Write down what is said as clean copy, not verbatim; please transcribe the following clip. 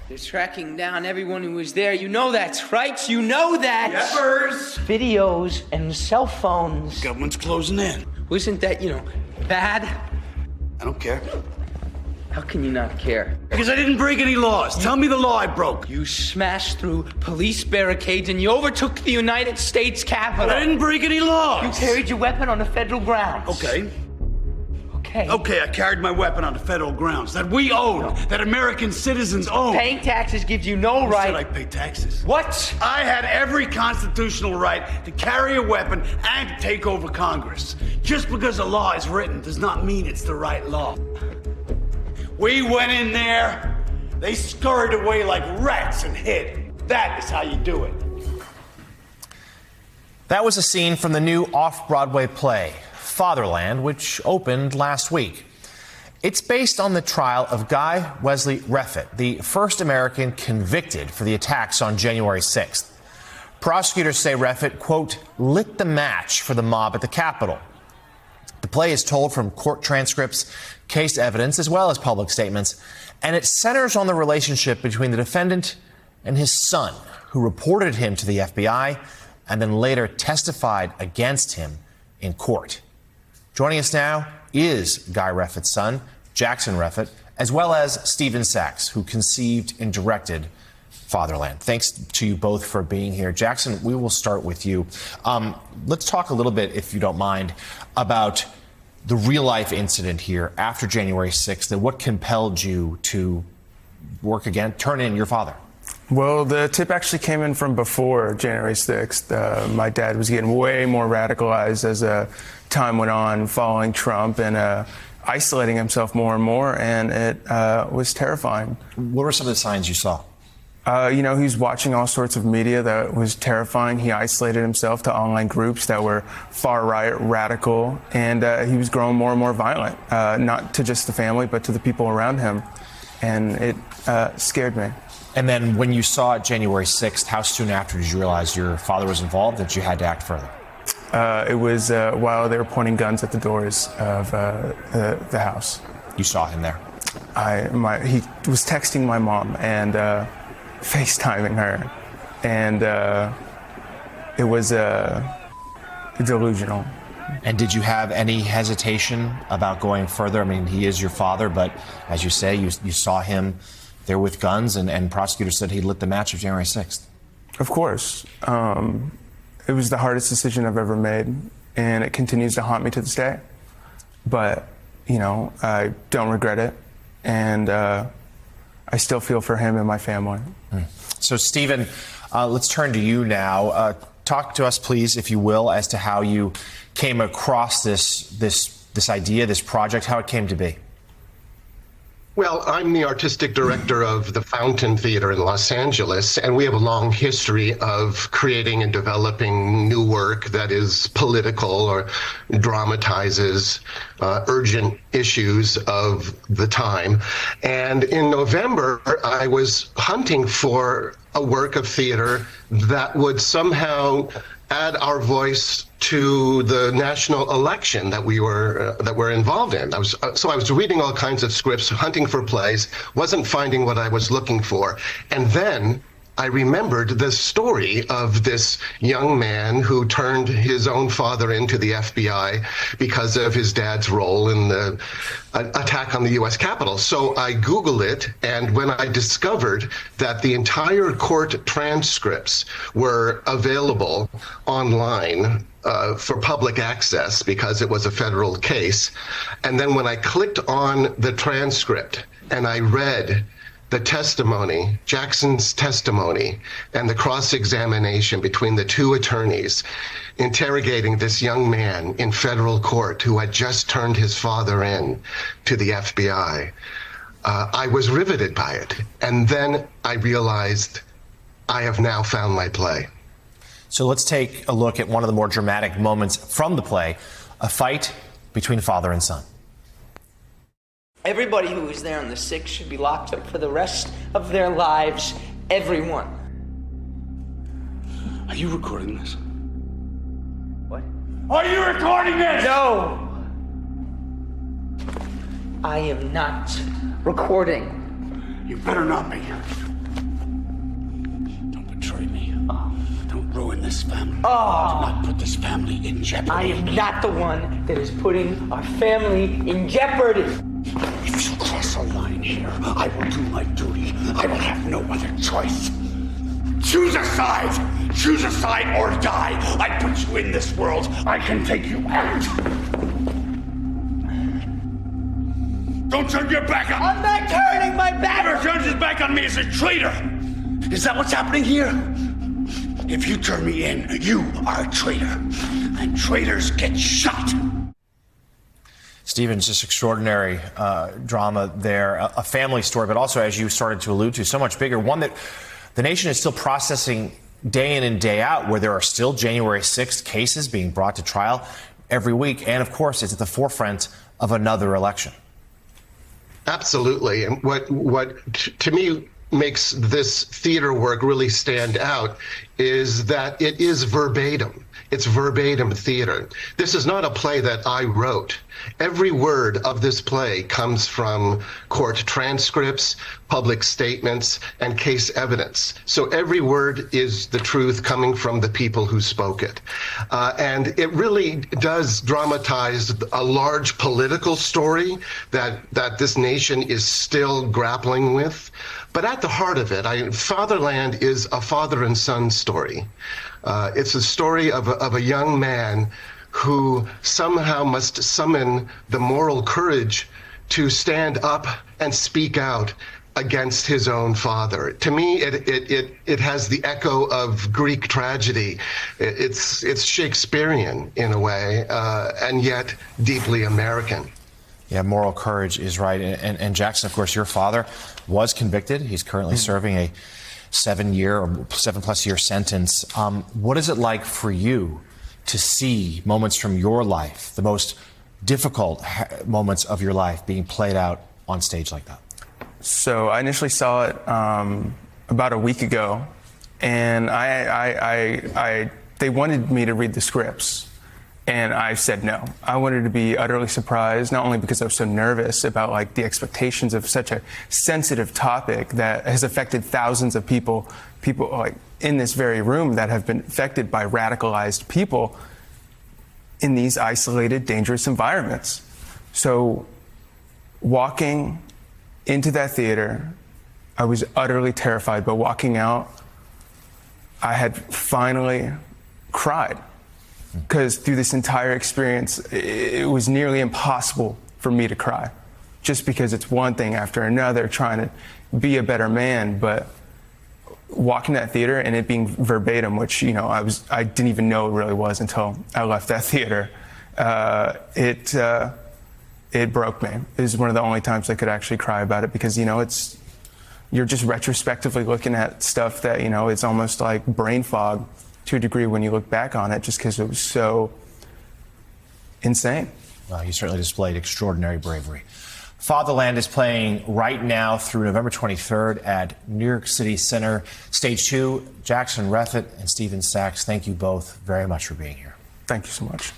They're tracking down everyone who was there. You know that's right. You know that. Yepers. Videos and cell phones. Government's closing in. Wasn't that, bad? I don't care. How can you not care? Because I didn't break any laws. Tell me the law I broke. You smashed through police barricades and you overtook the United States Capitol. I didn't break any laws. You carried your weapon on the federal grounds. Okay. Okay, I carried my weapon on the federal grounds that we own, that American citizens own. Paying taxes gives you no right. Who said I pay taxes? What? I had every constitutional right to carry a weapon and to take over Congress. Just because a law is written does not mean it's the right law. We went in there, they scurried away like rats and hid. That is how you do it. That was a scene from the new Off-Broadway play, Fatherland, which opened last week. It's based on the trial of Guy Wesley Reffitt, the first American convicted for the attacks on January 6th. Prosecutors say Reffitt, quote, lit the match for the mob at the Capitol. The play is told from court transcripts, case evidence, as well as public statements, and it centers on the relationship between the defendant and his son, who reported him to the FBI and then later testified against him in court. Joining us now is Guy Reffitt's son, Jackson Reffitt, as well as Stephen Sachs, who conceived and directed Fatherland. Thanks to you both for being here. Jackson, we will start with you. Let's talk a little bit, if you don't mind, about the real-life incident here after January 6th and what compelled you to turn in your father. Well, the tip actually came in from before January 6th. My dad was getting way more radicalized as time went on, following Trump and isolating himself more and more, and it was terrifying. What were some of the signs you saw? He was watching all sorts of media that was terrifying. He isolated himself to online groups that were far-right, radical, and he was growing more and more violent, not to just the family, but to the people around him, and it scared me. And then when you saw it January 6th, how soon after did you realize your father was involved, that you had to act further? It was while they were pointing guns at the doors of the house. You saw him there? He was texting my mom and FaceTiming her, and it was delusional. And did you have any hesitation about going further? I mean, he is your father, but as you say, you saw him there with guns, and prosecutors said he lit the match of January 6th. Of course. It was the hardest decision I've ever made, and it continues to haunt me to this day. But, I don't regret it, and I still feel for him and my family. So, Stephen, let's turn to you now. Talk to us, please, if you will, as to how you came across this idea, this project, how it came to be. Well, I'm the artistic director of the Fountain Theater in Los Angeles, and we have a long history of creating and developing new work that is political or dramatizes urgent issues of the time. And in November, I was hunting for a work of theater that would somehow add our voice to the national election that we're involved in. I was reading all kinds of scripts, hunting for plays, wasn't finding what I was looking for, and then I remembered the story of this young man who turned his own father into the FBI because of his dad's role in the attack on the U.S. Capitol. So I Googled it, and when I discovered that the entire court transcripts were available online for public access because it was a federal case, and then when I clicked on the transcript and I read the testimony, Jackson's testimony, and the cross-examination between the two attorneys interrogating this young man in federal court who had just turned his father in to the FBI, I was riveted by it. And then I realized I have now found my play. So let's take a look at one of the more dramatic moments from the play, a fight between father and son. Everybody who was there on the 6th should be locked up for the rest of their lives. Everyone. Are you recording this? What? Are you recording this? No! I am not recording. You better not be. marry me. Don't ruin this family. Do not put this family in jeopardy. I am not the one that is putting our family in jeopardy. If you cross a line here, I will do my duty. I will have no other choice. Choose a side! Choose a side or die! I put you in this world. I can take you out. Don't turn your back on me! I'm not turning my back! Whoever turns his back on me is a traitor! Is that what's happening here? If you turn me in, you are a traitor. And traitors get shot. Stephen's just extraordinary drama there. A family story, but also, as you started to allude to, so much bigger. One that the nation is still processing day in and day out, where there are still January 6th cases being brought to trial every week. And, of course, it's at the forefront of another election. Absolutely. And what to me makes this theater work really stand out is that it is verbatim. It's verbatim theater. This is not a play that I wrote. Every word of this play comes from court transcripts, public statements, and case evidence. So every word is the truth coming from the people who spoke it. And it really does dramatize a large political story that this nation is still grappling with. But at the heart of it, Fatherland is a father and son story. It's a story of a young man who somehow must summon the moral courage to stand up and speak out against his own father. To me, it has the echo of Greek tragedy. It's Shakespearean in a way, and yet deeply American. Yeah, moral courage is right. And Jackson, of course, your father was convicted. He's currently serving a 7+ year sentence. What is it like for you to see moments from your life, the most difficult moments of your life, being played out on stage like that? So I initially saw it about a week ago, and they wanted me to read the scripts. And I said no. I wanted to be utterly surprised, not only because I was so nervous about like the expectations of such a sensitive topic that has affected thousands of people like in this very room that have been affected by radicalized people in these isolated, dangerous environments. So walking into that theater, I was utterly terrified, but walking out, I had finally cried. Because through this entire experience, it was nearly impossible for me to cry. Just because it's one thing after another, trying to be a better man. But walking that theater and it being verbatim, which, you know, I didn't even know it really was until I left that theater, it broke me. It was one of the only times I could actually cry about it because, you know, you're just retrospectively looking at stuff that, you know, it's almost like brain fog to a degree when you look back on it, just because it was so insane. Well, he certainly displayed extraordinary bravery. Fatherland is playing right now through November 23rd at New York City Center, Stage 2. Jackson, Reffitt, and Stephen Sachs, thank you both very much for being here. Thank you so much.